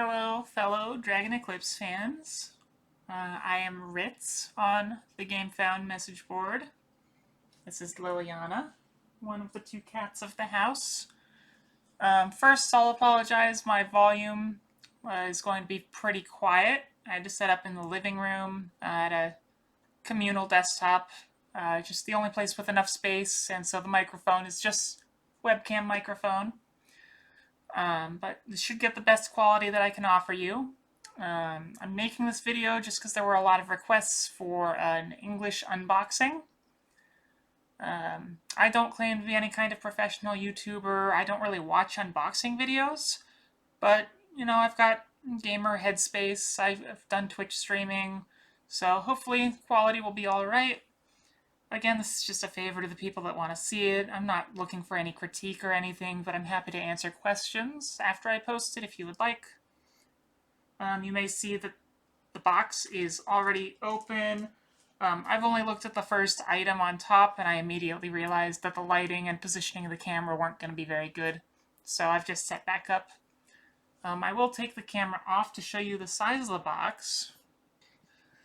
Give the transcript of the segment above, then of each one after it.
Hello, fellow Dragon Eclipse fans. I am Ritz on the Gamefound message board. This is Liliana, one of the two cats of the house. First, I'll apologize. My volume is going to be pretty quiet. I had to set up in the living room at a communal desktop, just the only place with enough space, and so the microphone is just webcam microphone. But this should get the best quality that I can offer you. I'm making this video just because there were a lot of requests for an English unboxing. I don't claim to be any kind of professional YouTuber. I don't really watch unboxing videos, but you know, I've got gamer headspace. I've done Twitch streaming, so hopefully quality will be alright. Again, this is just a favor to the people that want to see it. I'm not looking for any critique or anything, but I'm happy to answer questions after I post it if you would like. You may see that the box is already open. I've only looked at the first item on top, and I immediately realized that the lighting and positioning of the camera weren't going to be very good, so I've just set back up. I will take the camera off to show you the size of the box.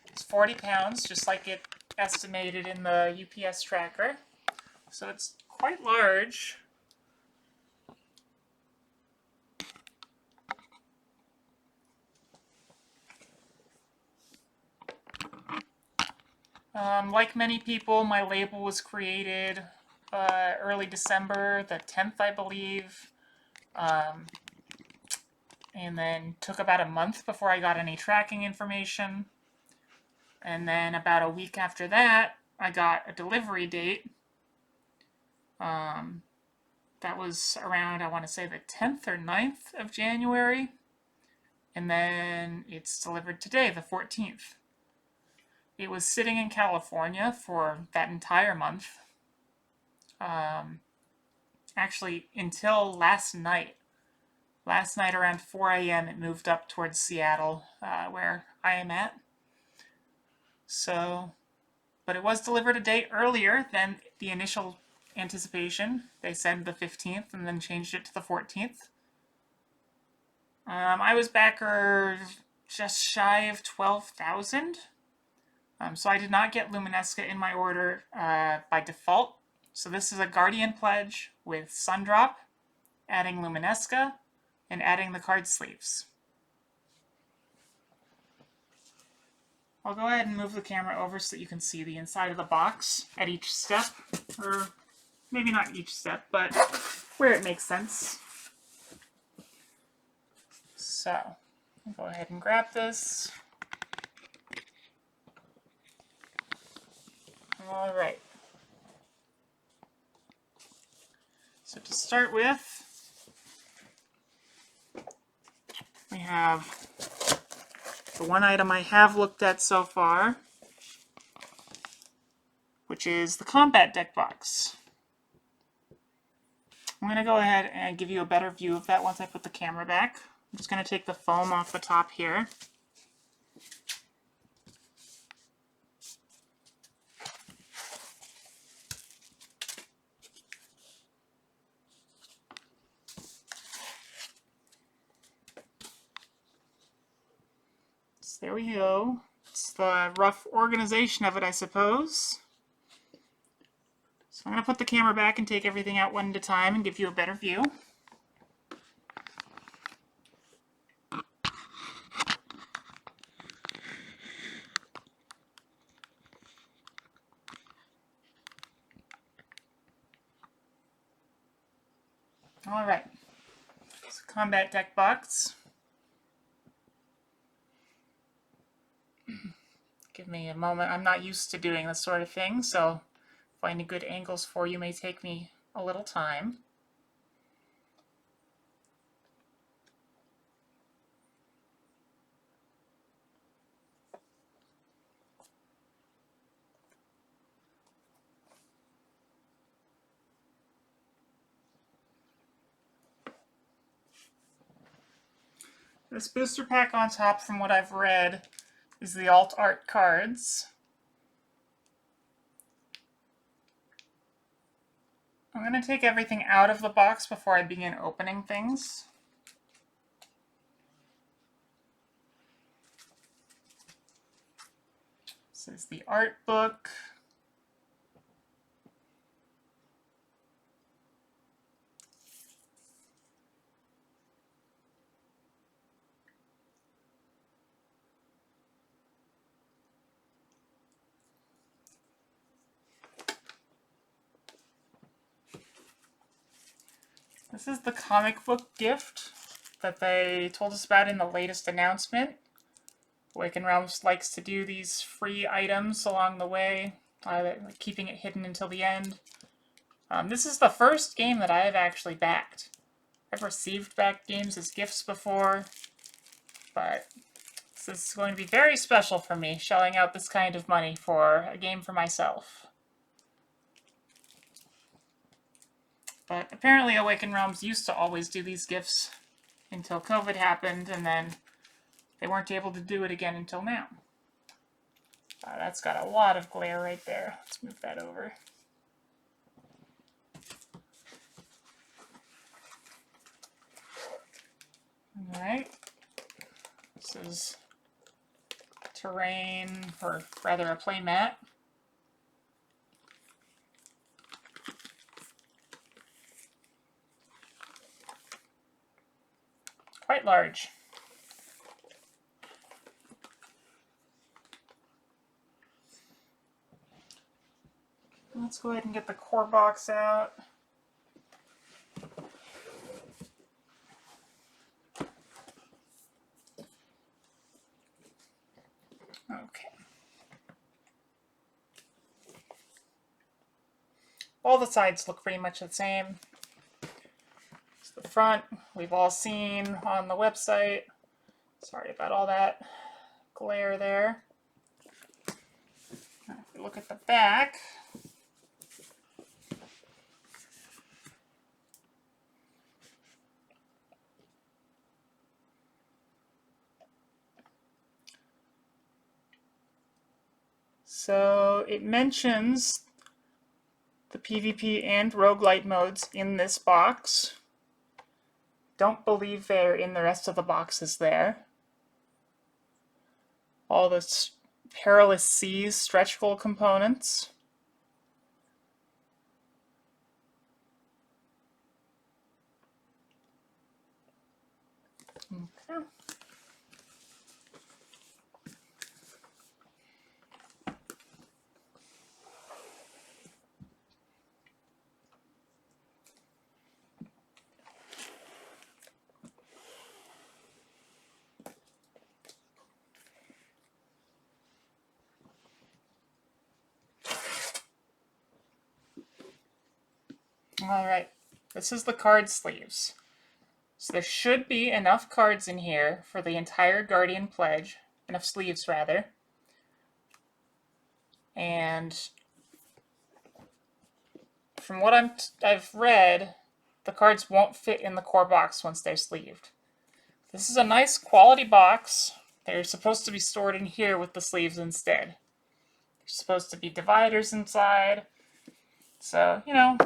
It's 40 pounds, just like it estimated in the UPS tracker. So it's quite large. Like many people, my label was created early December, the 10th, I believe. And then took about a month before I got any tracking information. And then about a week after that, I got a delivery date. That was around, I want to say, the 10th or 9th of January. And then it's delivered today, the 14th. It was sitting in California for that entire month. Actually, until last night. Last night around 4 a.m. it moved up towards Seattle, where I am at. So, but it was delivered a day earlier than the initial anticipation. They said the 15th and then changed it to the 14th. I was backer just shy of 12,000. So I did not get Luminesca in my order by default. So this is a Guardian pledge with Sundrop, adding Luminesca, and adding the card sleeves. I'll go ahead and move the camera over so that you can see the inside of the box at each step, or maybe not each step, but where it makes sense. So, I'll go ahead and grab this. Alright. So to start with, we have the one item I have looked at so far, which is the combat deck box. I'm going to go ahead and give you a better view of that once I put the camera back. I'm just going to take the foam off the top here. So there we go. It's the rough organization of it, I suppose. So I'm going to put the camera back and take everything out one at a time and give you a better view. Alright, it's a combat deck box. Give me a moment. I'm not used to doing this sort of thing, so finding good angles for you may take me a little time. This booster pack on top, from what I've read, is the alt art cards. I'm going to take everything out of the box before I begin opening things. This is the art book. This is the comic book gift that they told us about in the latest announcement. Awaken Realms likes to do these free items along the way, keeping it hidden until the end. This is the first game that I have actually backed. I've received backed games as gifts before, but this is going to be very special for me, shelling out this kind of money for a game for myself. But apparently Awaken Realms used to always do these gifts until COVID happened, and then they weren't able to do it again until now. That's got a lot of glare right there. Let's move that over. Alright. This is terrain, or rather a play mat. Quite large. Let's go ahead and get the core box out. Okay. All the sides look pretty much the same. The front, we've all seen on the website. Sorry about all that glare there. Now, if we look at the back, so it mentions the PvP and roguelite modes in this box. Don't believe they're in the rest of the boxes there. All the Perilous Seas stretch goal components. Okay. Alright, this is the card sleeves. So there should be enough cards in here for the entire Guardian Pledge. Enough sleeves, rather. And from what I've read, the cards won't fit in the core box once they're sleeved. This is a nice quality box. They're supposed to be stored in here with the sleeves instead. There's supposed to be dividers inside. So, you know,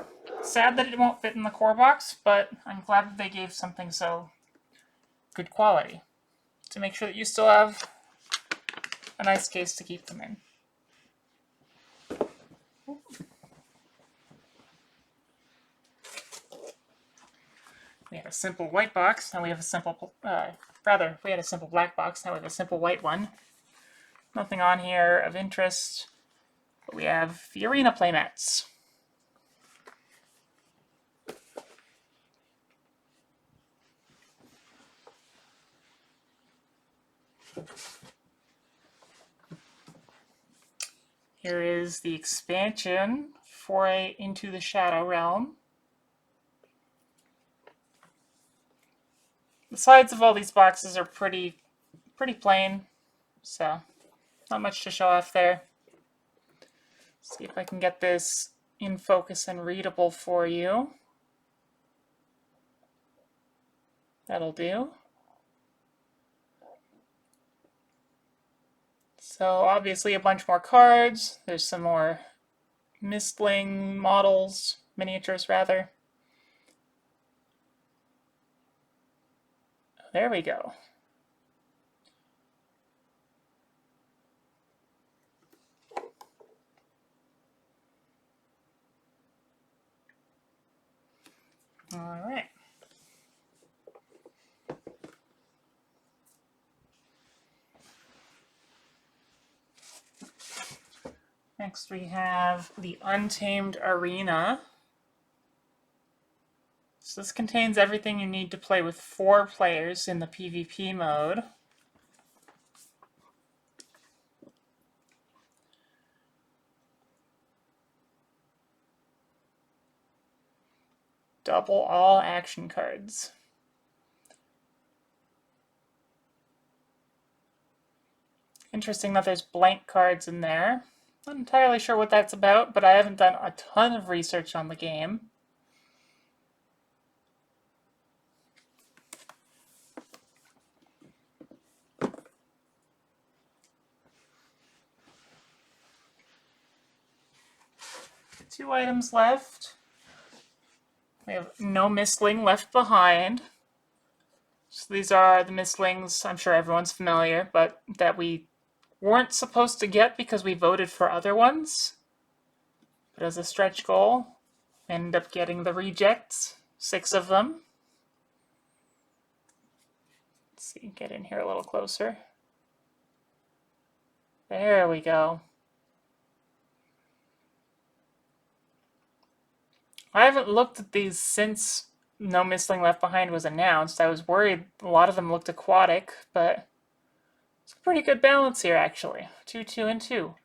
sad that it won't fit in the core box, but I'm glad that they gave something so good quality to make sure that you still have a nice case to keep them in. We had a simple white box, now we have a simple, we had a simple black box, now we have a simple white one. Nothing on here of interest, but we have the arena playmats. Here is the expansion, Foray into the Shadow Realm. The sides of all these boxes are pretty plain, so not much to show off there. Let's see if I can get this in focus and readable for you. That'll do. So obviously a bunch more cards. There's some more Mistling models, miniatures rather. There we go. All right. Next we have the Untamed Arena. So this contains everything you need to play with 4 players in the PvP mode. Double all action cards. Interesting that there's blank cards in there. Not entirely sure what that's about, but I haven't done a ton of research on the game. Two items left. We have no Mistling left behind. So these are the Mistlings, I'm sure everyone's familiar, but that we weren't supposed to get because we voted for other ones. But as a stretch goal, we ended up getting the rejects, 6 of them. Let's see, get in here a little closer. There we go. I haven't looked at these since No Mistling Left Behind was announced. I was worried a lot of them looked aquatic, but it's a pretty good balance here, actually. 2, 2, and 2.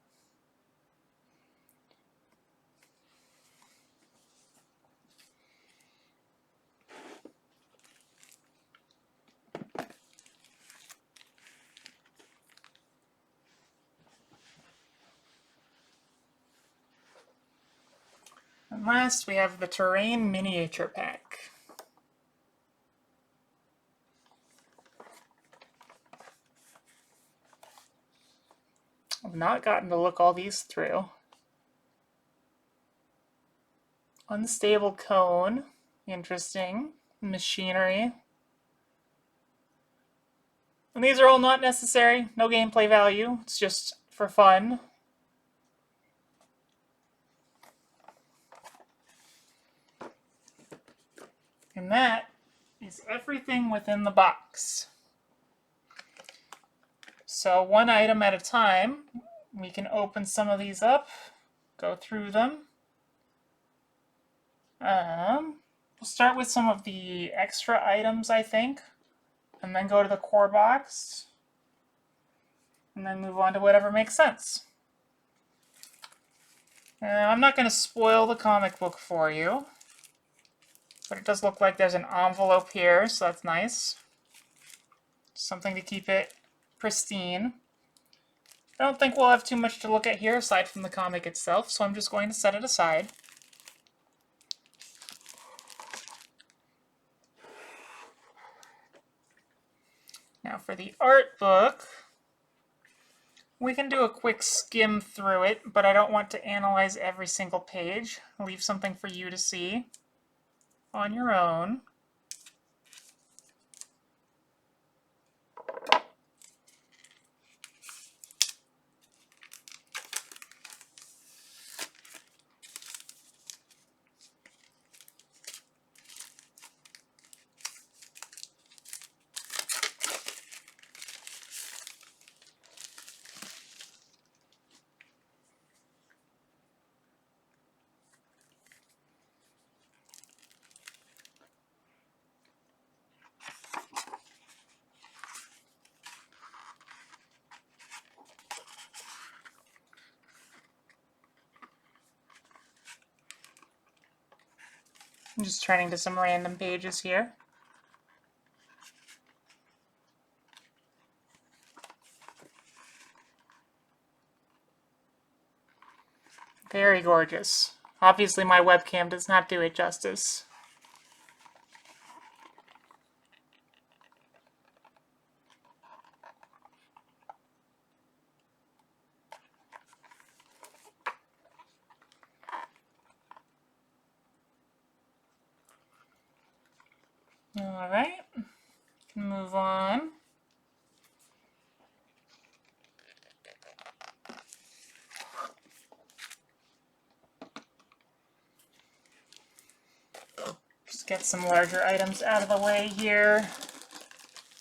And last, we have the Terrain Miniature Pack. I've not gotten to look all these through. Unstable Cone. Interesting. Machinery. And these are all not necessary. No gameplay value. It's just for fun. And that is everything within the box. So one item at a time, we can open some of these up, go through them. We'll start with some of the extra items, I think, and then go to the core box, and then move on to whatever makes sense. I'm not going to spoil the comic book for you, but it does look like there's an envelope here, so that's nice. Something to keep it pristine. I don't think we'll have too much to look at here aside from the comic itself, so I'm just going to set it aside. Now for the art book, we can do a quick skim through it, but I don't want to analyze every single page. I'll leave something for you to see on your own. I'm just turning to some random pages here. Very gorgeous. Obviously my webcam does not do it justice. All right, move on. Get some larger items out of the way here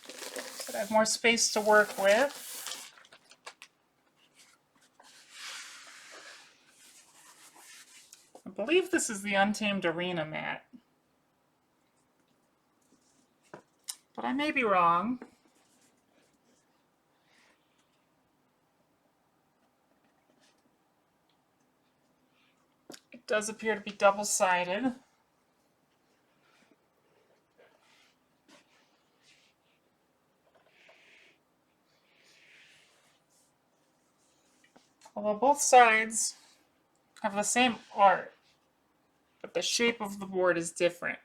so that I have more space to work with. I believe this is the Untamed Arena mat, but I may be wrong. It does appear to be double-sided. Although both sides have the same art, but the shape of the board is different.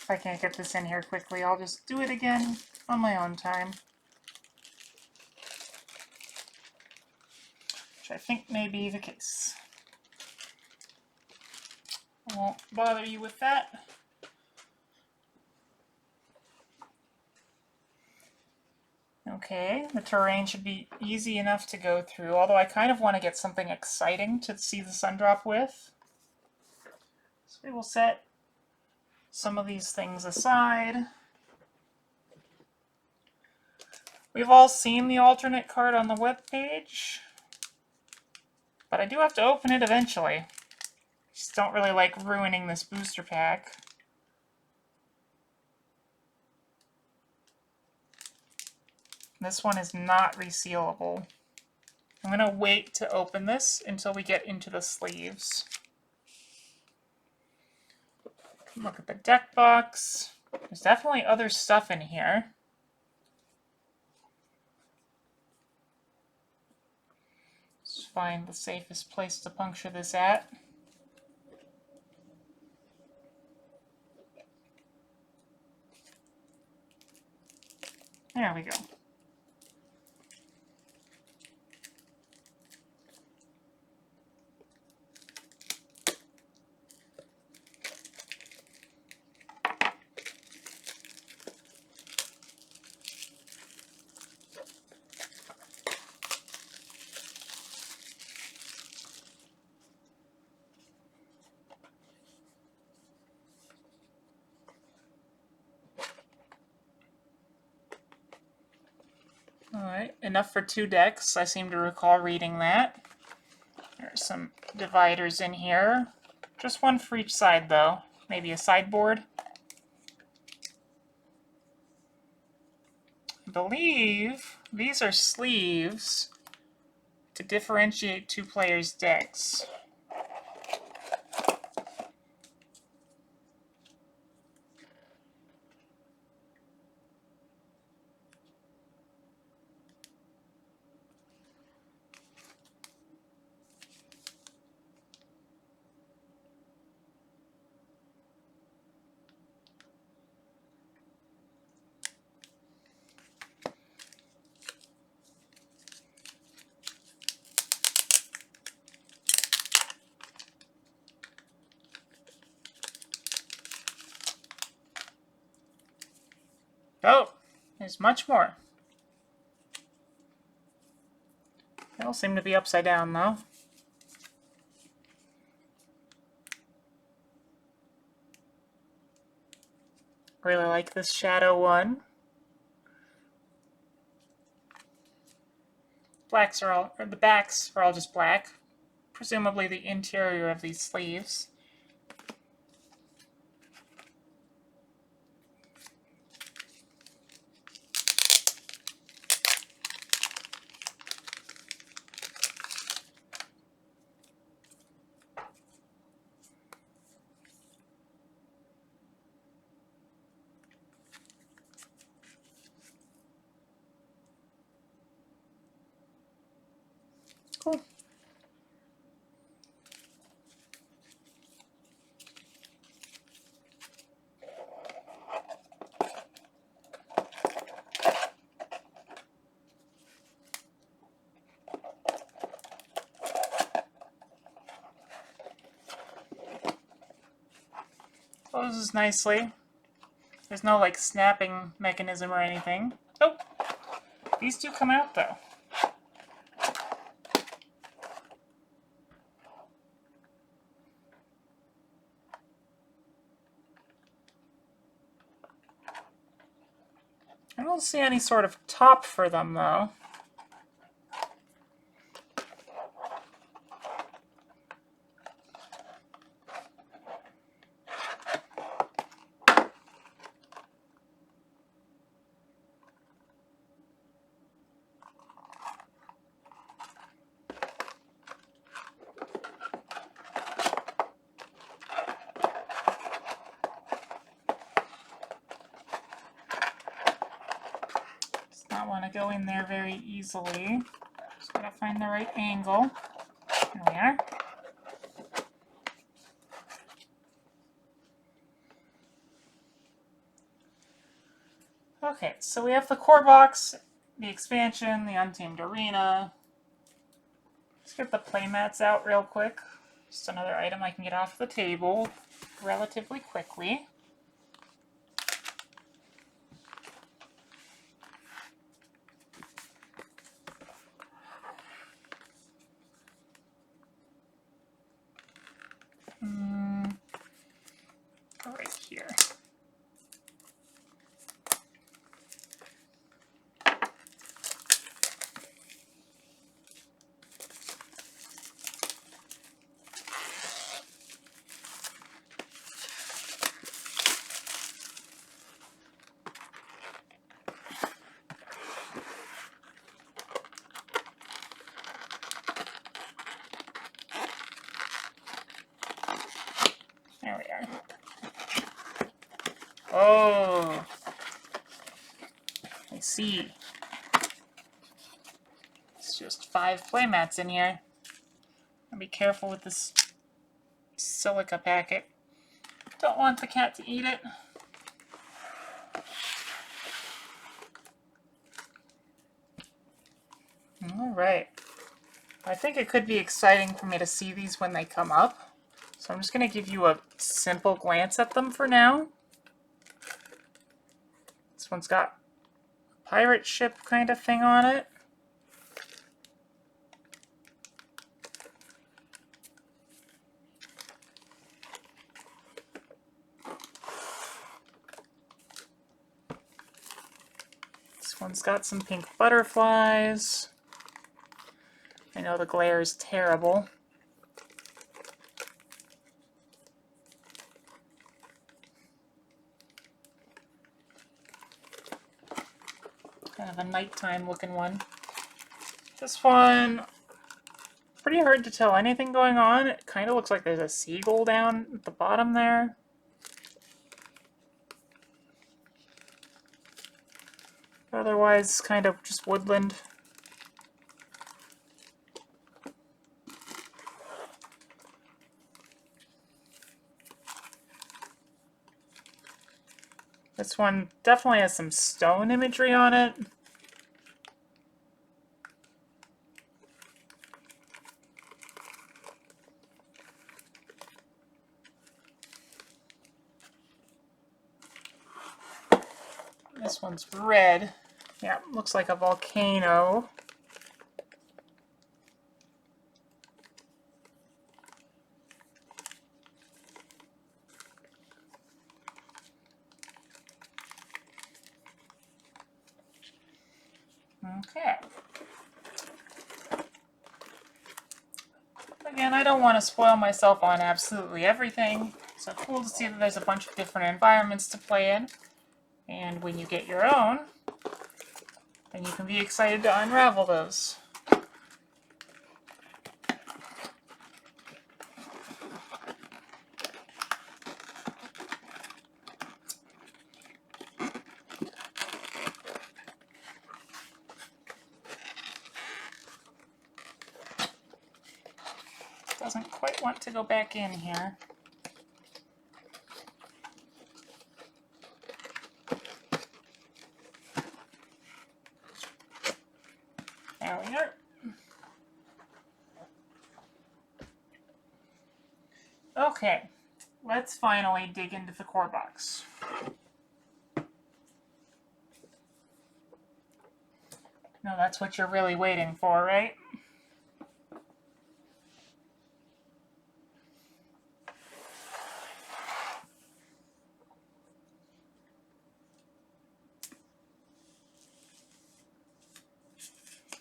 If I can't get this in here quickly, I'll just do it again on my own time. Which I think may be the case. I won't bother you with that. Okay, the terrain should be easy enough to go through, although I kind of want to get something exciting to see the sun drop with. So we will set some of these things aside. We've all seen the alternate card on the webpage, but I do have to open it eventually. Just don't really like ruining this booster pack. This one is not resealable. I'm going to wait to open this until we get into the sleeves. Look at the deck box. There's definitely other stuff in here. Let's find the safest place to puncture this at. There we go. Alright, enough for 2 decks. I seem to recall reading that. There are some dividers in here. Just one for each side, though. Maybe a sideboard. I believe these are sleeves to differentiate 2 players' decks. Oh, there's much more. They all seem to be upside down, though. Really like this shadow one. The backs are all just black. Presumably the interior of these sleeves. Cool. Closes nicely. There's no like snapping mechanism or anything. Oh, these do come out though. I don't see any sort of top for them though. Not want to go in there very easily. Just gotta find the right angle. There we are. Okay, so we have the core box, the expansion, the Untamed Arena. Let's get the playmats out real quick. Just another item I can get off the table relatively quickly. Right here. There we are. Oh, I see. It's just 5 playmats in here. I'll be careful with this silica packet. Don't want the cat to eat it. Alright. I think it could be exciting for me to see these when they come up. So I'm just going to give you a simple glance at them for now. This one's got a pirate ship kind of thing on it. This one's got some pink butterflies. I know the glare is terrible. Kind of a nighttime looking one. This one, pretty hard to tell anything going on. It kind of looks like there's a seagull down at the bottom there. Otherwise, kind of just woodland. This one definitely has some stone imagery on it. This one's red. Yeah, looks like a volcano. Okay. Again, I don't want to spoil myself on absolutely everything, so cool to see that there's a bunch of different environments to play in. And when you get your own, then you can be excited to unravel those. Doesn't quite want to go back in here. There we are. Okay, let's finally dig into the core box. No, that's what you're really waiting for, right?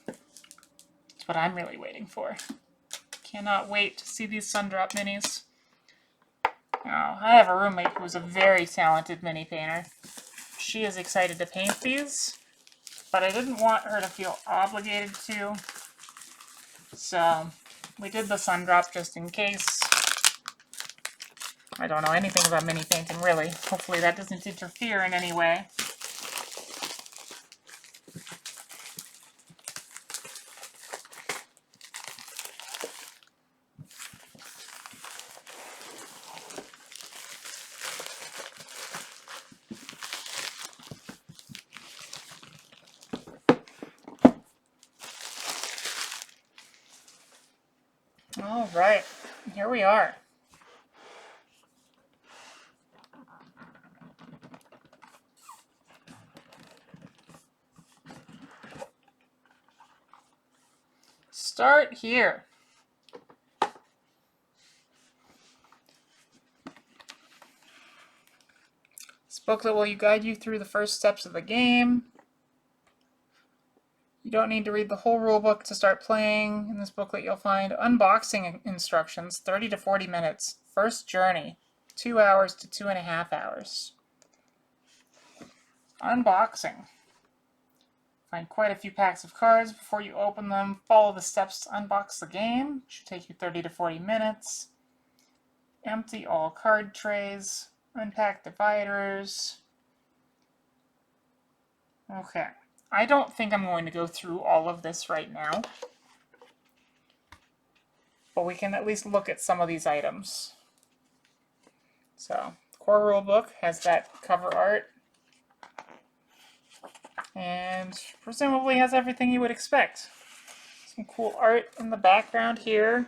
That's what I'm really waiting for. Cannot wait to see these Sundrop minis. Oh, I have a roommate who's a very talented mini painter. She is excited to paint these, but I didn't want her to feel obligated to. So we did the Sundrop just in case. I don't know anything about mini painting, really. Hopefully that doesn't interfere in any way. All right, here we are. Start here. This booklet will guide you through the first steps of the game. You don't need to read the whole rulebook to start playing. In this booklet you'll find unboxing instructions, 30 to 40 minutes. First journey, 2 hours to 2.5 hours. Unboxing. Find quite a few packs of cards before you open them. Follow the steps to unbox the game. Should take you 30 to 40 minutes. Empty all card trays. Unpack dividers. Okay. I don't think I'm going to go through all of this right now. But we can at least look at some of these items. So, core rulebook has that cover art. And presumably has everything you would expect. Some cool art in the background here.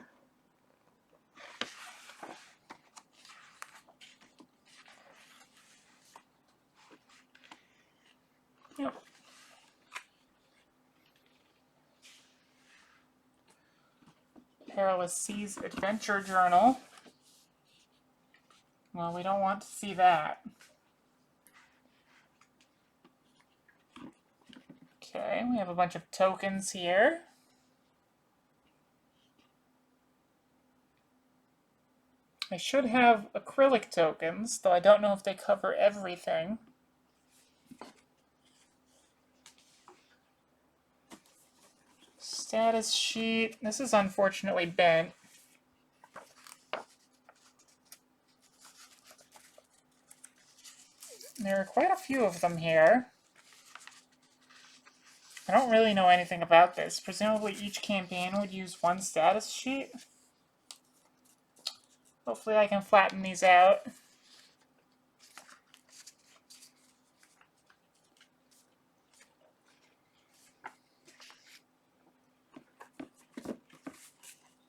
Yep. Perilous Seas Adventure Journal. Well, we don't want to see that. Okay, we have a bunch of tokens here. I should have acrylic tokens, though I don't know if they cover everything. Status sheet. This is unfortunately bent. There are quite a few of them here. I don't really know anything about this. Presumably each campaign would use one status sheet. Hopefully I can flatten these out.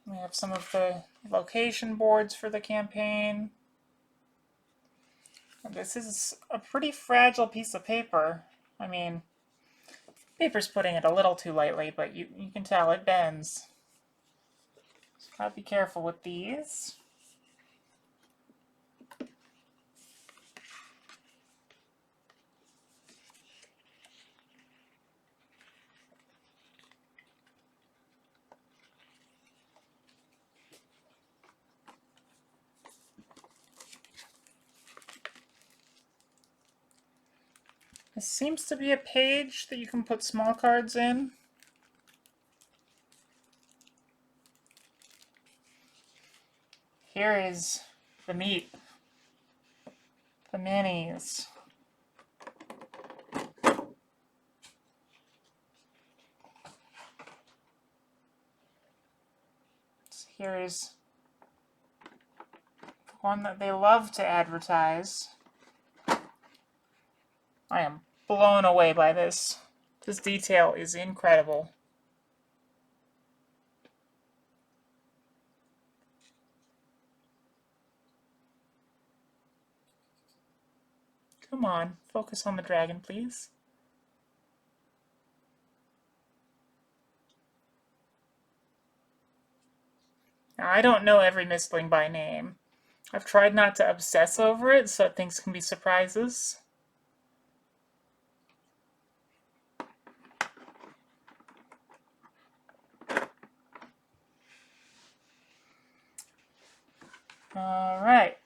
We have some of the location boards for the campaign. This is a pretty fragile piece of paper. I mean, paper's putting it a little too lightly, but you can tell it bends. So gotta be careful with these. This seems to be a page that you can put small cards in. Here is the meat. The minis. So here is one that they love to advertise. I am blown away by this. This detail is incredible. Come on, focus on the dragon, please. Now, I don't know every mistling by name. I've tried not to obsess over it so that things can be surprises. Alright.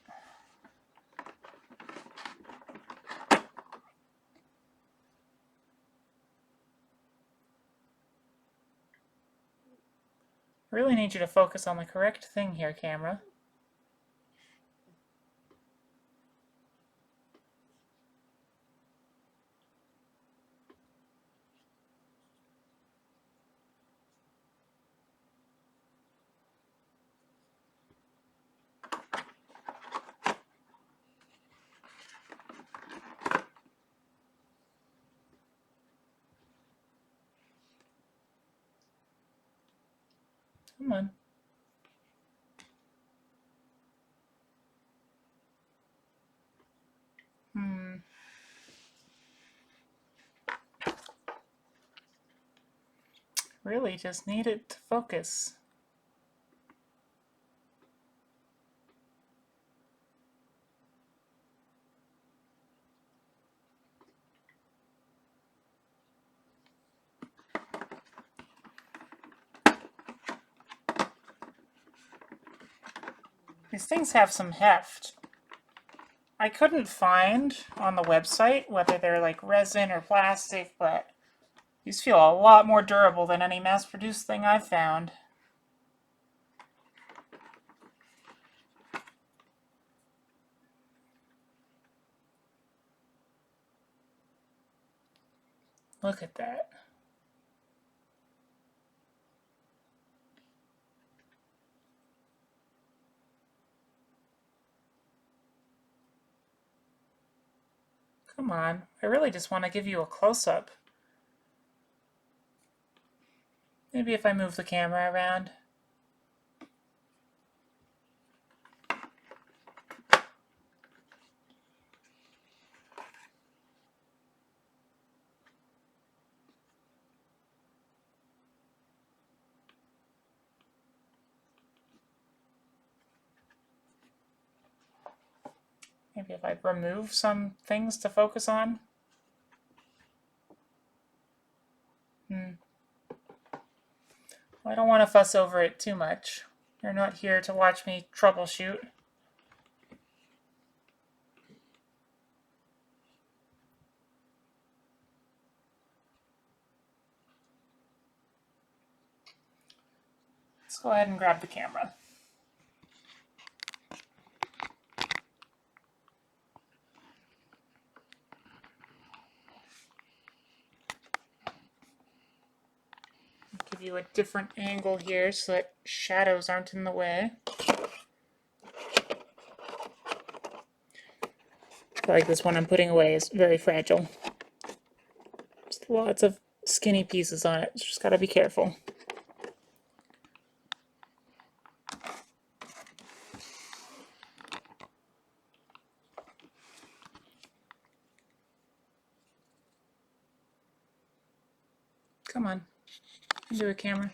I really need you to focus on the correct thing here, camera. Come on. Really just need it to focus. These things have some heft. I couldn't find on the website whether they're like resin or plastic, but these feel a lot more durable than any mass-produced thing I've found. Look at that. Come on, I really just want to give you a close-up. Maybe if I move the camera around. Maybe if I remove some things to focus on. Well, I don't want to fuss over it too much. You're not here to watch me troubleshoot. Let's go ahead and grab the camera. Give you a different angle here so that shadows aren't in the way. I feel like this one I'm putting away is very fragile. Just lots of skinny pieces on it. Just gotta be careful. Come on. Into a camera.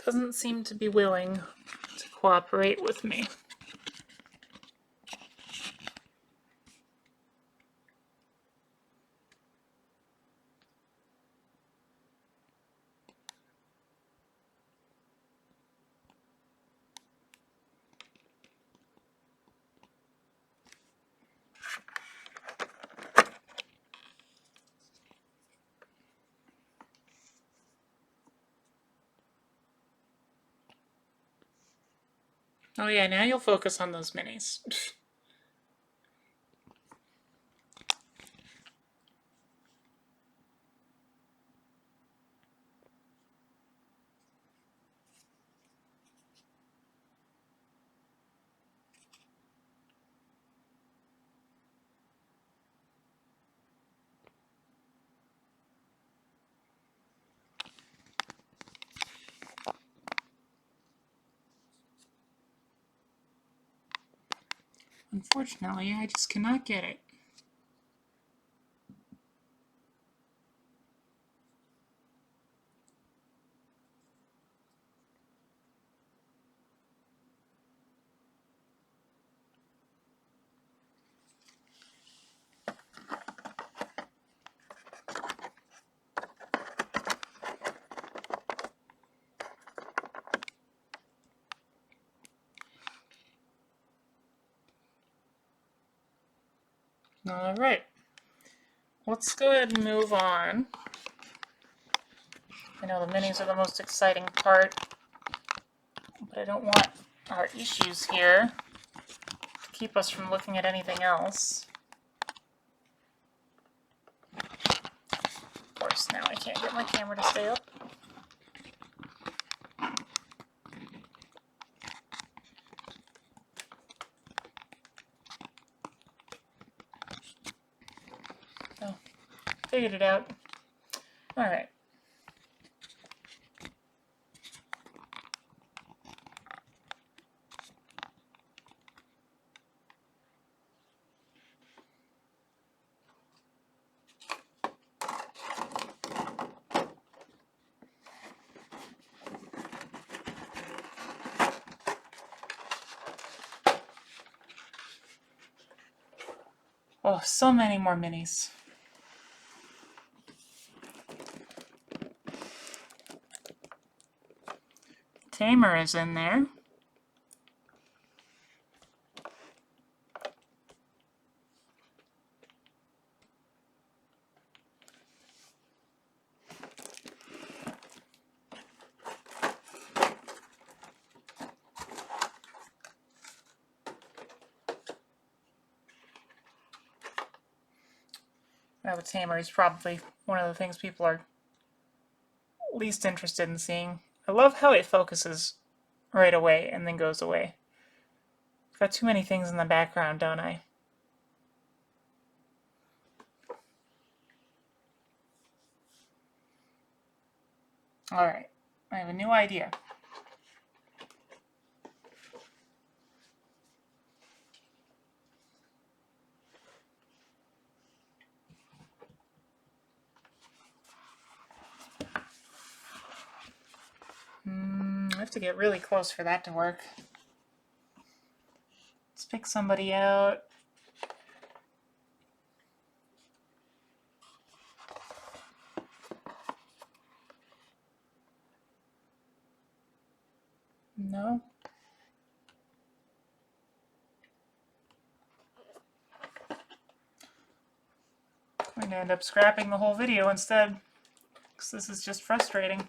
Doesn't seem to be willing to cooperate with me. Oh yeah, now you'll focus on those minis. Unfortunately, I just cannot get it. All right, let's go ahead and move on. I know the minis are the most exciting part, but I don't want our issues here to keep us from looking at anything else. Of course, now I can't get my camera to stay up. Oh, figured it out. All right. Oh, so many more minis. Tamer is in there. Now, the Tamer is probably one of the things people are least interested in seeing. I love how it focuses right away and then goes away. I've got too many things in the background, don't I? Alright, I have a new idea. I have to get really close for that to work. Let's pick somebody out. No. I'm going to end up scrapping the whole video instead, because this is just frustrating.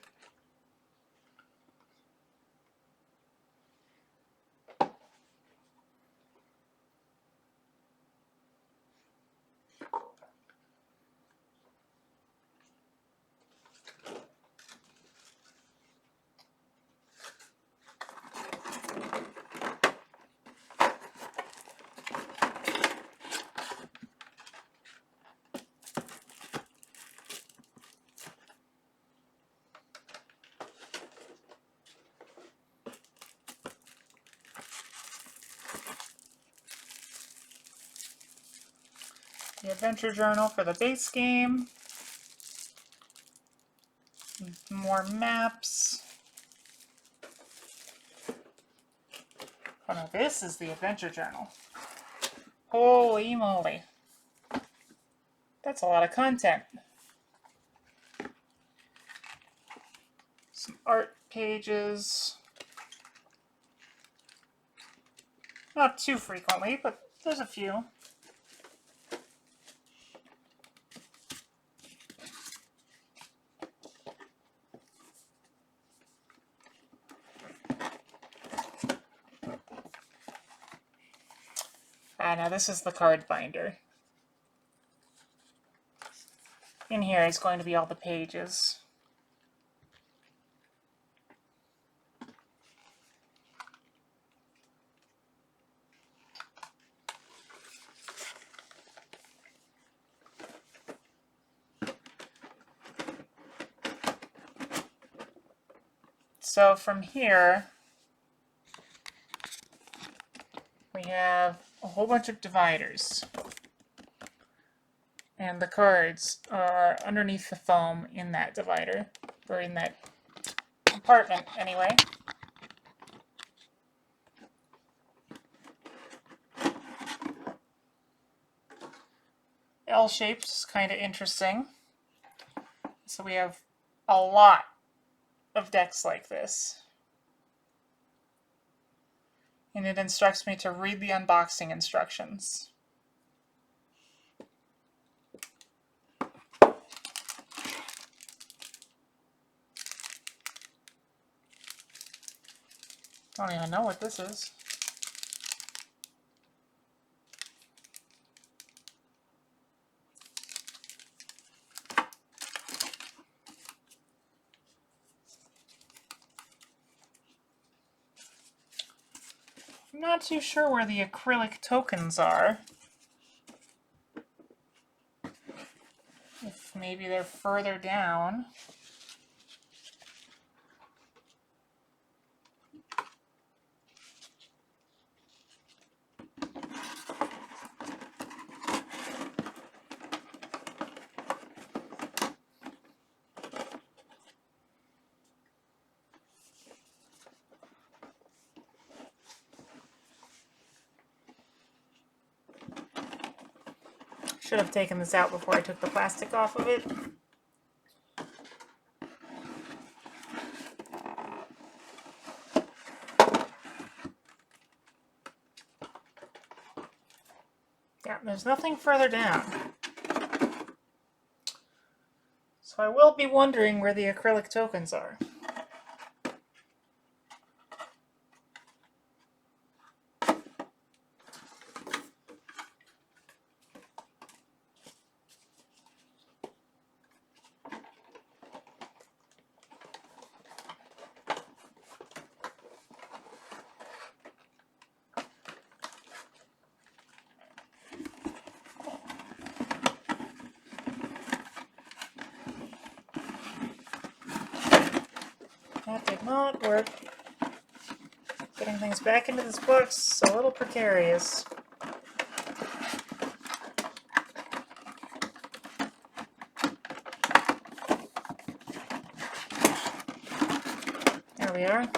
The adventure journal for the base game. More maps. Oh no, this is the adventure journal. Holy moly. That's a lot of content. Some art pages. Not too frequently, but there's a few. Now this is the card binder. In here is going to be all the pages. So from here, we have a whole bunch of dividers. And the cards are underneath the foam in that divider, or in that compartment anyway. L shapes, kind of interesting. So we have a lot of decks like this. And it instructs me to read the unboxing instructions. Don't even know what this is. I'm not too sure where the acrylic tokens are. If maybe they're further down. Should have taken this out before I took the plastic off of it. Yeah, there's nothing further down. So I will be wondering where the acrylic tokens are. That did not work. Getting things back into this box is a little precarious. There we are.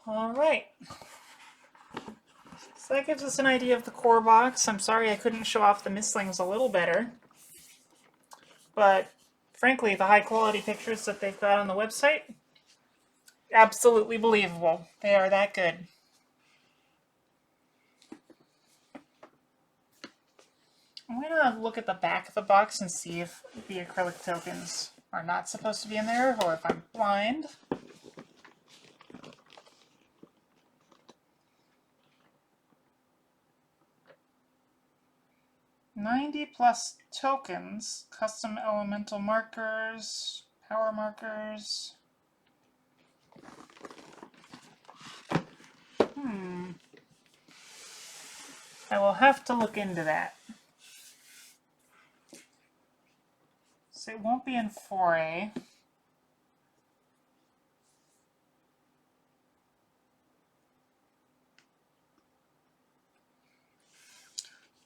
Alright. So that gives us an idea of the core box. I'm sorry I couldn't show off the mislings a little better. But frankly, the high quality pictures that they've got on the website, absolutely believable. They are that good. I'm going to look at the back of the box and see if the acrylic tokens are not supposed to be in there, or if I'm blind. +90 tokens, custom elemental markers, power markers. I will have to look into that. So it won't be in 4A.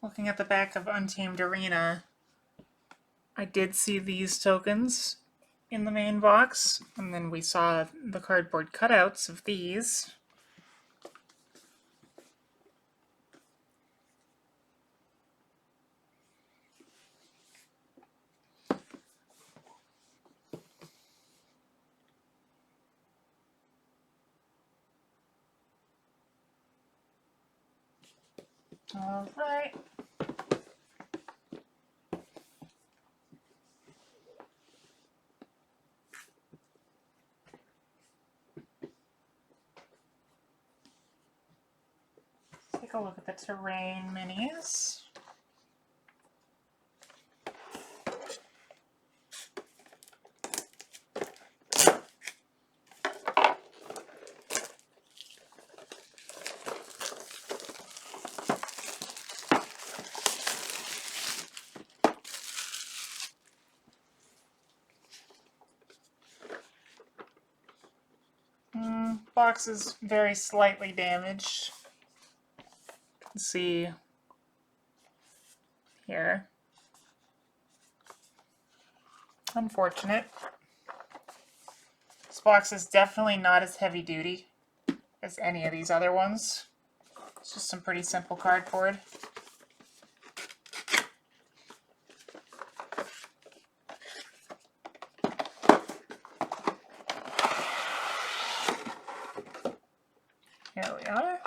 Looking at the back of Untamed Arena, I did see these tokens in the main box, and then we saw the cardboard cutouts of these. All right. Take a look at the terrain minis. Box is very slightly damaged. Let's see here. Unfortunate. This box is definitely not as heavy duty as any of these other ones. It's just some pretty simple cardboard. Here we are.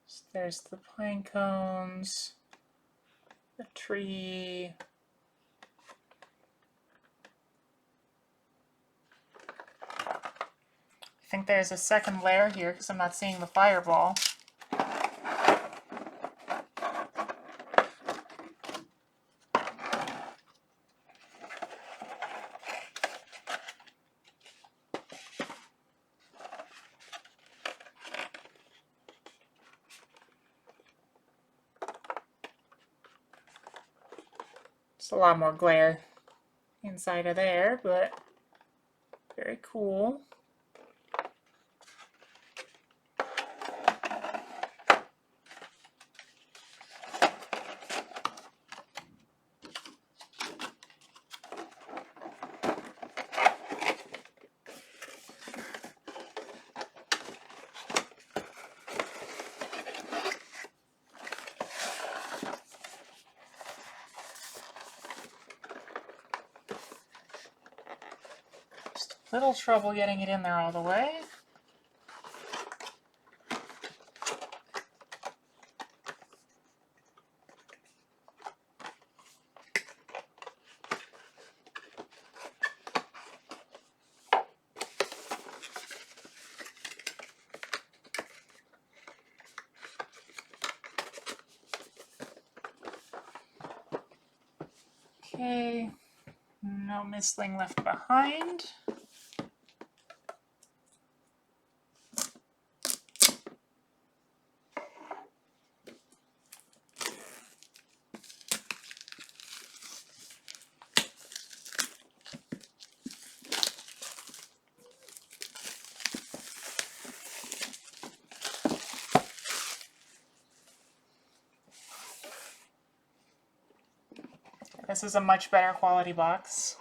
So there's the pine cones, the tree. I think there's a second layer here because I'm not seeing the fireball. It's a lot more glare inside of there, but very cool. Little trouble getting it in there all the way. Okay, no mistling left behind. This is a much better quality box.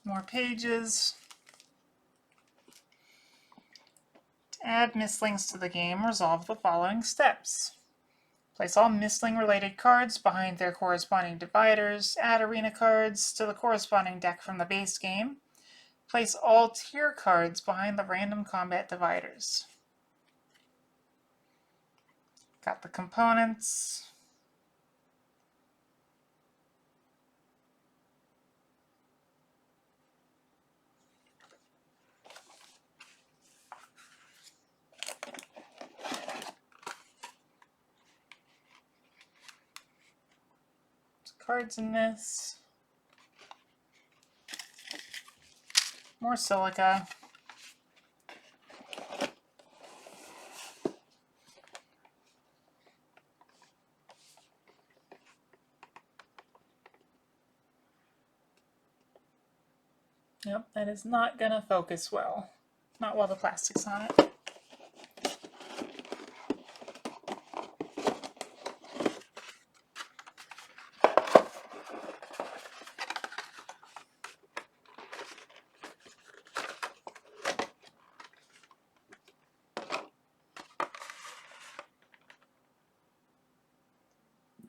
More pages. To add mistlings to the game, resolve the following steps. Place all mistling related cards behind their corresponding dividers. Add arena cards to the corresponding deck from the base game. Place all tier cards behind the random combat dividers. Got the components. Cards in this. More silica. Yep, that is not gonna focus well. Not while the plastic's on it.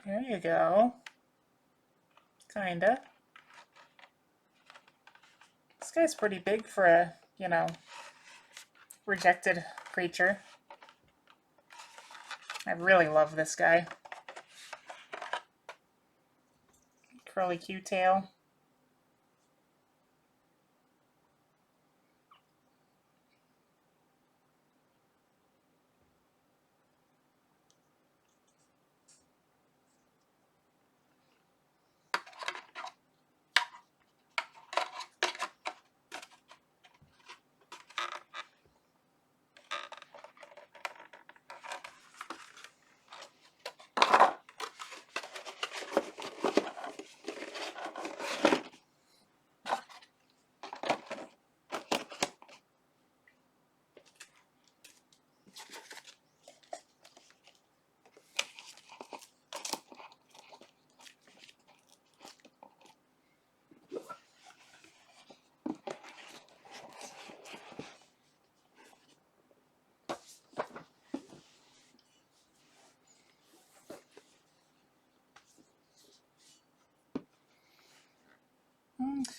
There you go. Kinda. This guy's pretty big for a, you know, rejected creature. I really love this guy. Curly Q tail.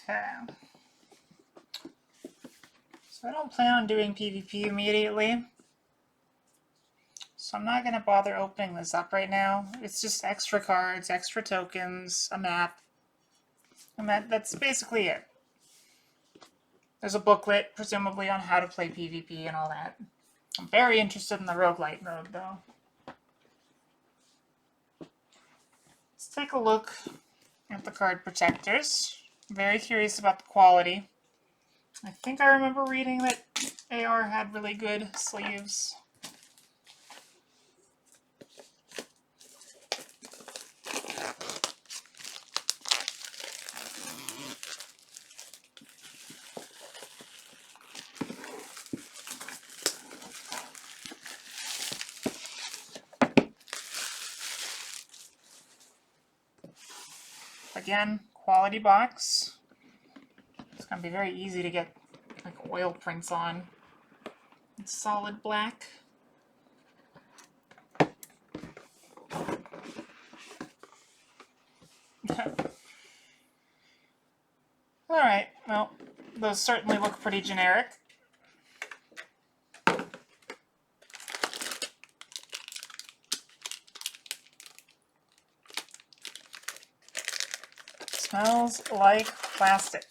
Okay. So I don't plan on doing PvP immediately. So I'm not going to bother opening this up right now. It's just extra cards, extra tokens, a map. And that's basically it. There's a booklet, presumably, on how to play PvP and all that. I'm very interested in the roguelite mode, though. Let's take a look at the card protectors. I'm very curious about the quality. I think I remember reading that AR had really good sleeves. Again, quality box. It's going to be very easy to get like oil prints on. It's solid black. Alright, well, those certainly look pretty generic. Smells like plastic.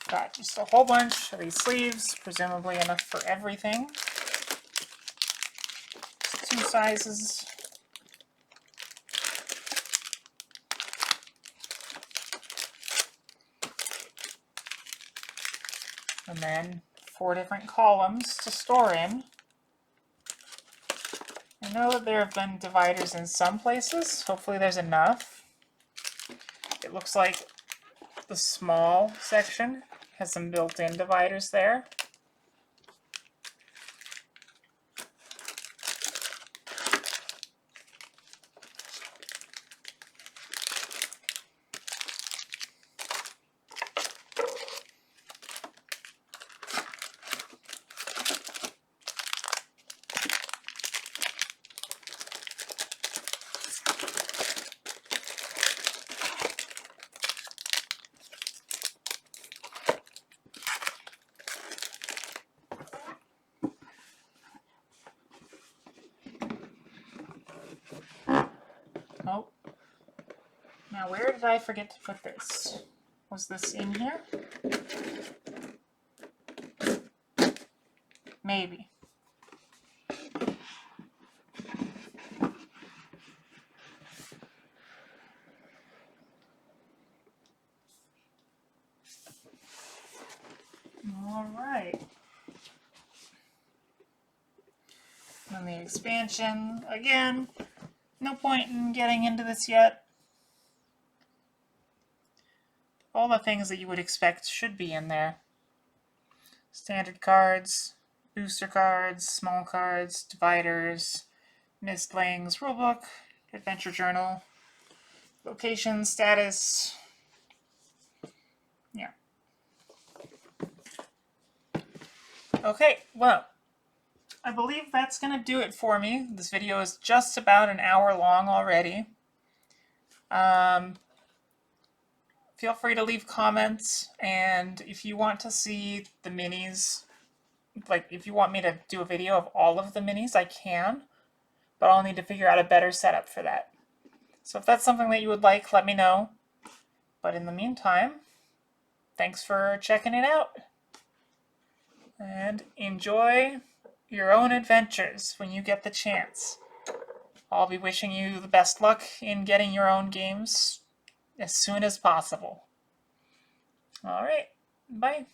Got just a whole bunch of these sleeves, presumably enough for everything. Just 2 sizes. And then 4 different columns to store in. I know that there have been dividers in some places. Hopefully there's enough. It looks like the small section has some built-in dividers there. Oh. Now where did I forget to put this? Was this in here? Maybe. Alright. And the expansion, again, no point in getting into this yet. All the things that you would expect should be in there. Standard cards, booster cards, small cards, dividers, mistlings, rulebook, adventure journal, location, status. Yeah. Okay, well, I believe that's going to do it for me. This video is just about an hour long already. Feel free to leave comments, and if you want to see the minis, like if you want me to do a video of all of the minis, I can, but I'll need to figure out a better setup for that. So if that's something that you would like, let me know. But in the meantime, thanks for checking it out, and enjoy your own adventures when you get the chance. I'll be wishing you the best luck in getting your own games as soon as possible. All right, bye.